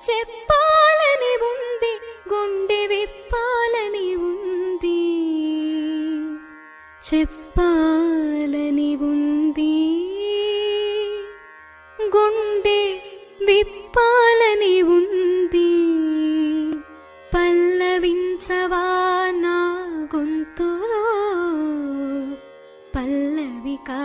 చెప్పాలని ఉంది, గుండె విప్పాలని ఉంది, చెప్పాలని ఉంది, గుండె విప్పాలని ఉంది. పల్లవించవా నా గొంతులో పల్లవి కా